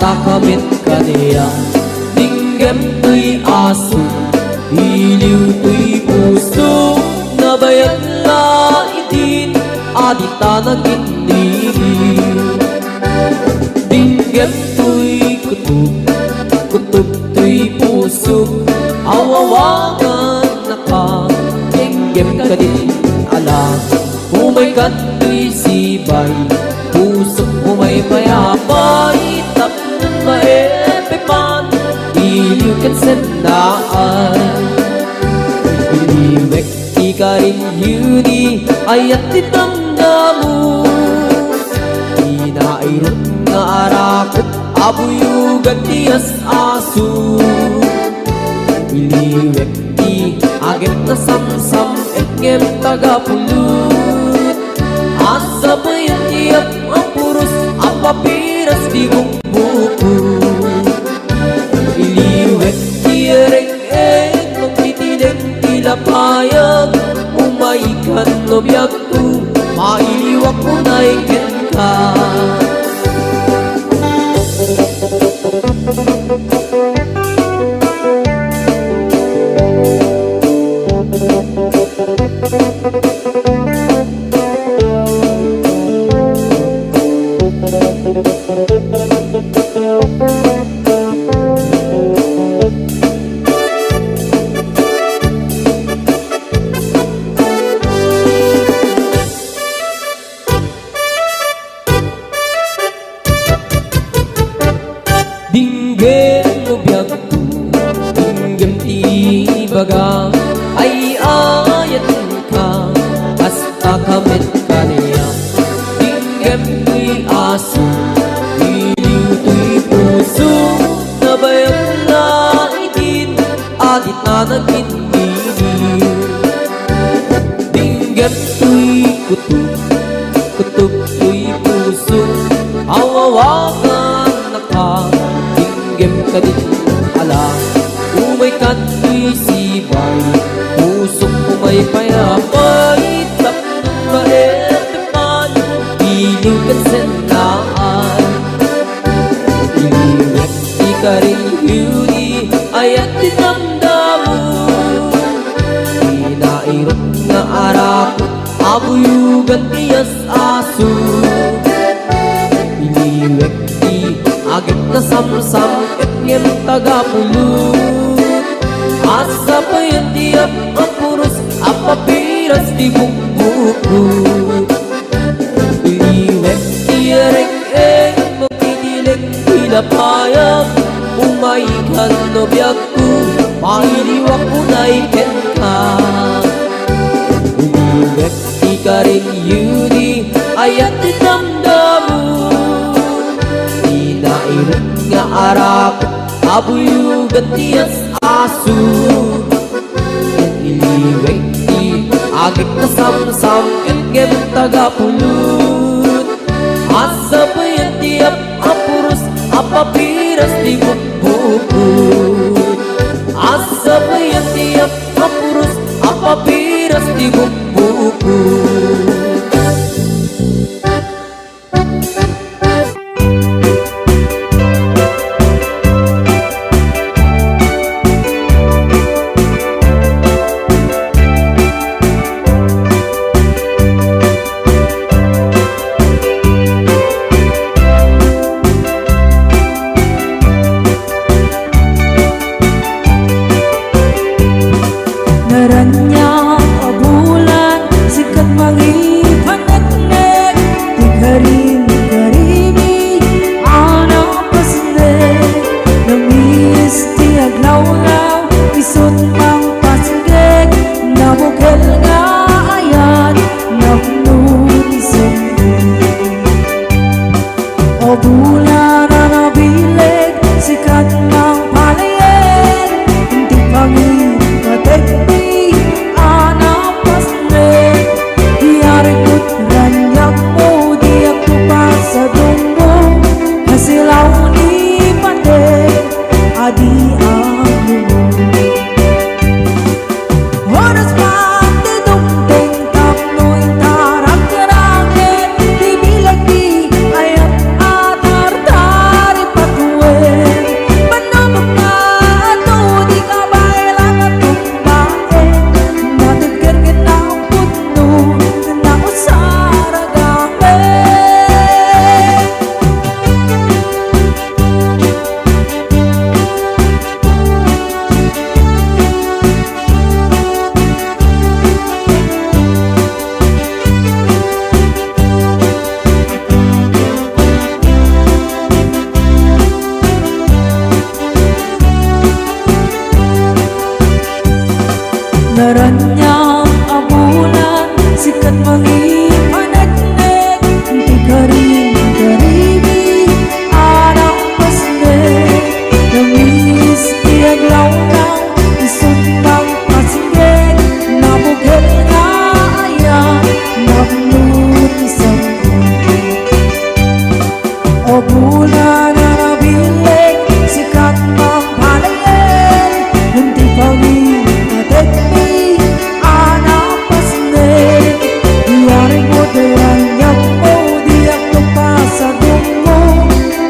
takamit kaniya. Tinggem tuy aso, iliw tuy puso, nabayag la itin, adita nag-indigil. Tinggem tuy kutub, kutub tuy puso, awawagan na ka, tinggem ka din ala. Umaykat tuy sibay, pusok umay payapay, tapon maepepan, iliw kat sendaan. Iliwek ika rin yuni, ayat tinamdamu, inairot nga arakot, abuyugan tiyas aso. Iliwek ti agit na samsam, etngem tagapulut, asa pa yan tiyap ang puros, ang papiras di kong buko. Iliwek ti ereng-eng, magtitinig tilapayag, umaikan no biyag ko, mailiwak mo na ikin ka. Dinggem mo biyag ko, dinggem ti baga, ay ayatin ka, hasta kamit kaniya. Dinggem tuy aso, iliw tuy puso, nabayag na itin, adit na nag-indigil. Dinggem tuy kutub, kutub tuy puso, awawagan na ka, tinggem ka din ala. Umaykat tuy sibay, pusok umay payapay, tapon maetepan, iliw kat sendaan. Iliwek ika rin yuni, ayat tinamdamu, inairot nga arakot, abuyugan tiyas aso. Iliwek ti agit na samsam, etngem tagapulut, asa pa yan tiyap ang puros, ang papiras di bukbukut. Iliwek ti ereng-eng, magtitilig tilapayag, umaikan no biyag ko, mailiwak mo na ikin ka. Iliwek ika rin yuni, ayat tinamdamu, inairot nga arakot, abuyugan tiyas aso. Iliwek ti agit na samsam, etngem tagapulut, asa pa yan tiyap ang puros, ang papiras di bukbukut. Asa pa yan tiyap ang puros, ang papiras di bukbukut. Naranya bulan sikat mangipanagnek, tigarim-garimi anak pasnek, namis ti aglaw-law, isot mang pasnek, nabukel nga ayan, nabunod isang o bulan na nabileg, sikat mang palayen, hindi pangipatek mula na nabilig sikat mang palayan hindi pa winategmi anak pasendek diyaring mo deranyap mo diyak lumpasadong mo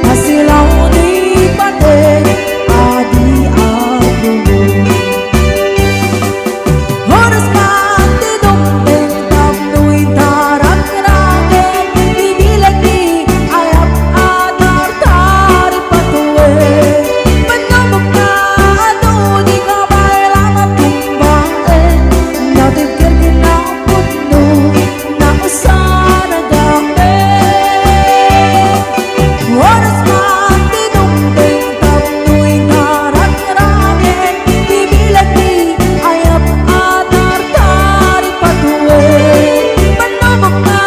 hasilaw di patek adi ako mo Horas pati dumping tamnu'y tarak-raket Ibilag ni ayap adar tari patuwe Panabog na ano di ka bailang at tumbain Natigil kinapot no na usana gamit Horas pati dumping tamnu'y tarak-raket Ibilag ni ayap adar tari patuwe Panabog na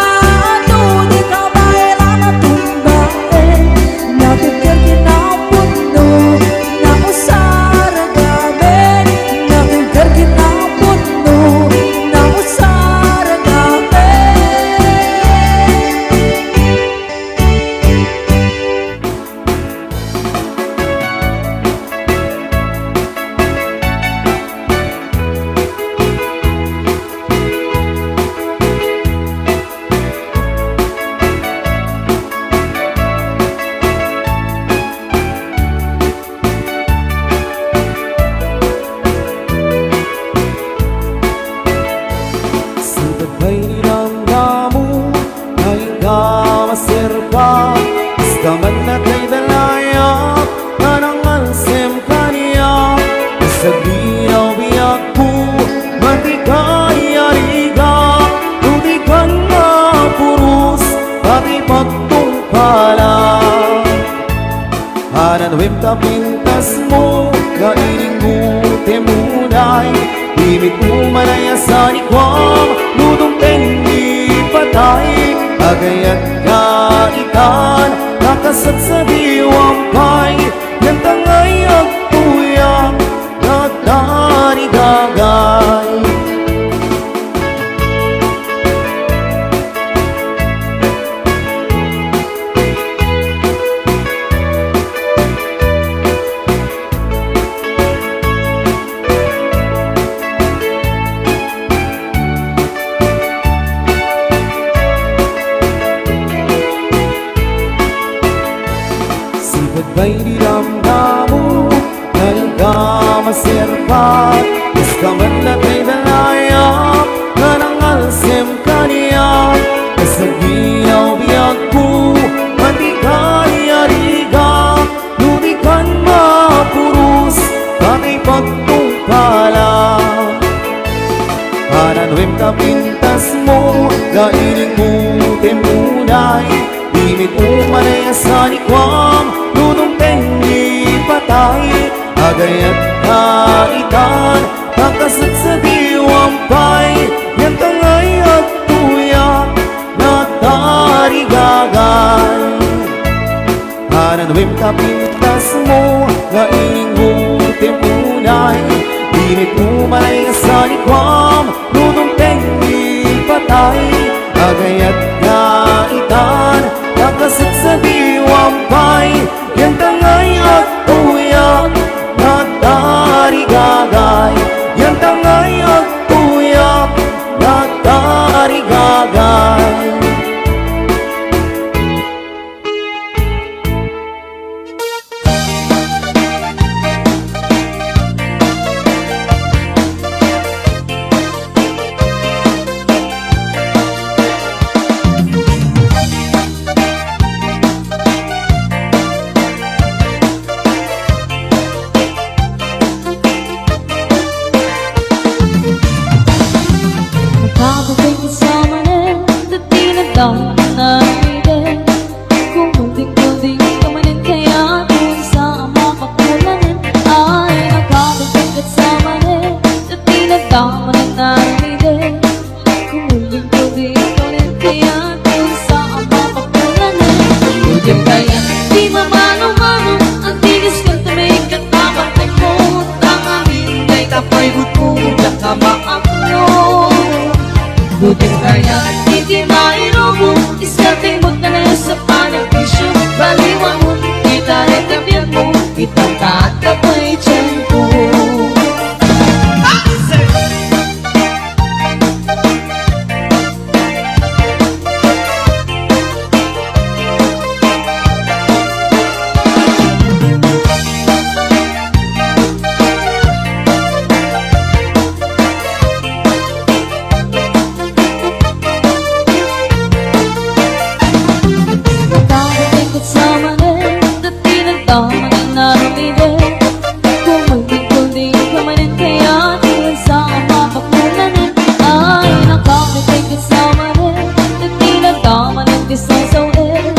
ano di ka bailang at tumbain Natigil kinapot no na usana gamit Natigil kinapot no na usana gamit Sipag ba'y niramdamu na hingga maserpa Basta man natay dalayap na nangalsim kaniya Basta binaw biyak po mati kayariga Tudikan na purus pati pagtungpala Hananwim tapintas mo kaining buti munay Ibig umalaya sa ikwam Nudong tengi patay Agayat kaitan Nakasat sa diwampay Yan tangay at tuyak Natari gagay Sipag ba'y niramdamu na hingga maserpat Basta man natay dalayap na nangalsim kaniya Basta binaw biyak po mati kayariga Nudikan mapurus pati pagtungpala Hananwim tapintas mo kaining buti munay Imig umalaya sa likwam Nudong tengi patay Agayat kaitan Nakasat sa diwampay Yan tangay at tuyak Natari gagay Hananwim kapintas mo Kaining buti munay Imig umalaya sa likwam Nudong tengi patay Agayat kaitan Nakasat sa diwampay Yan tangay at tuyak Natari gagay Yan tangay at tuyak Natari gagay tama na naramide. Kung magpipuldi ka manin kaya di sa mapapulanin. Ay nakamit kasama rin, nagtinagtama ng disang sawin.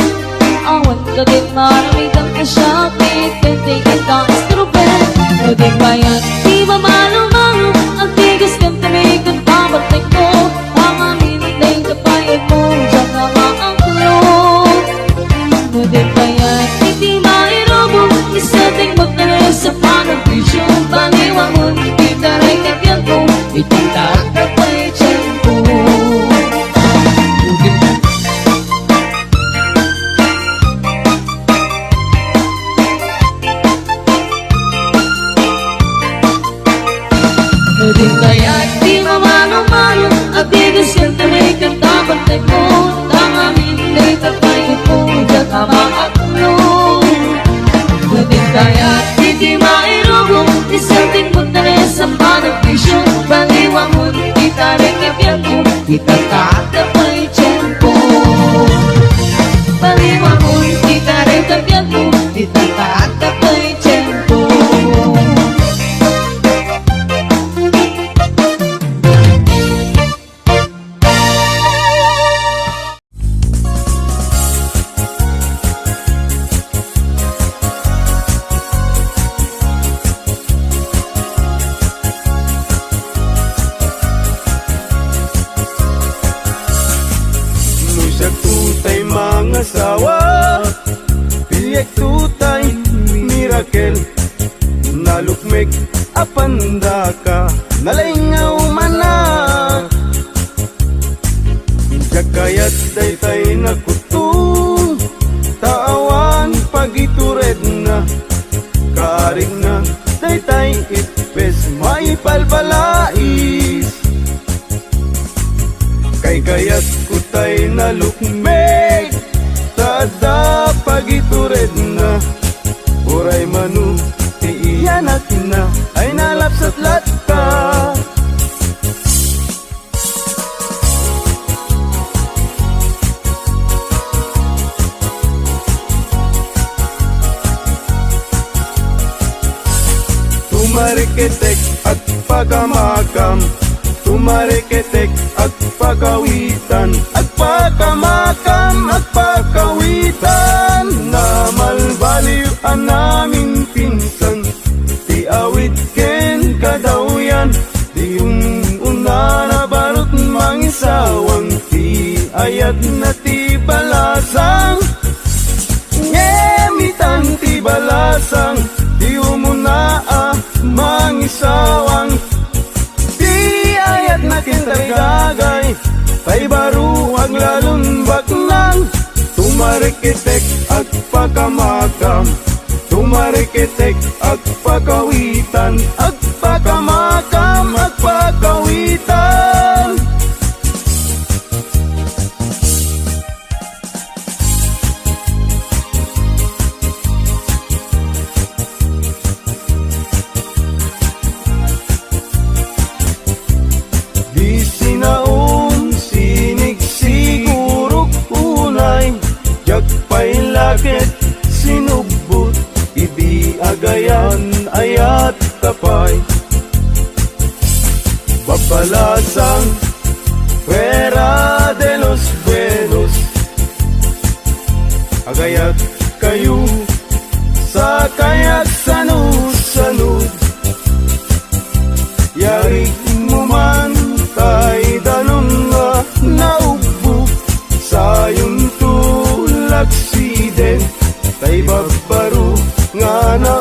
Awan ka din maramitan ka siya, pinitikin ka instrument. O di ba yan, di ba malumalo, ang tigas kang tumikot pabatay ko. Ang amin ay kapayag mo, dyan na maangklong. O di ba yan, hindi mairobo, isating mo talaga sa panagisyo. Baliwang mo, hindi taray kagyan ko, ititak na pa'y tiyan ko. Di kaya di mamalo-malo, ang bigas kang tumikan tapantay mo. Ang amin ay tapayot mo, dyan ka makatulong. Di kaya di mairobo, isating mo na rin sa panagisyo. Baliwang mo, di tarik kapyan mo, itatata pa'y tiyan ko. Baliwang mo, di tarik kapyan mo, itatata pa'y tiyan ko. Musak tutay mga sawa, pilyak tutay miracle. Nalukmek apanda ka, nalaingaw mana. Jakayat daytay nakutung, taawan pagitured na. Kaaring na daytay ipes, maipalbalais. Kay kayat kutay na lukmek, tada pagitured na. Uray manu, tiiyanak na, ay nalapsat latka. Tumariketek at pagamakam, tumariketek at pagawitan, at pagamakam at pagawitan. Na malbaliw ang namin pinsan, di awit ken kadawyan. Di yung una na barot mangisawang, di ayat na ti balasang. Ngemitan ti balasang, di umuna mangisawang. Di ayat na kintagagay, tay baro ang lalumbak nang. Tumarikitek at pagamakam, tumarikitek at pagawitan, at pagamakam at pagawitan. Di sinaon sinig sigurok unay, jakpay lakit sinubot, idi agayan ayat tapay. Babalasang fuera de los buenos, agayat kayo sa kayak sanud-sanud. Yari mo man tay danong nga naubok, sayong tulaksiden, tay babaro nga na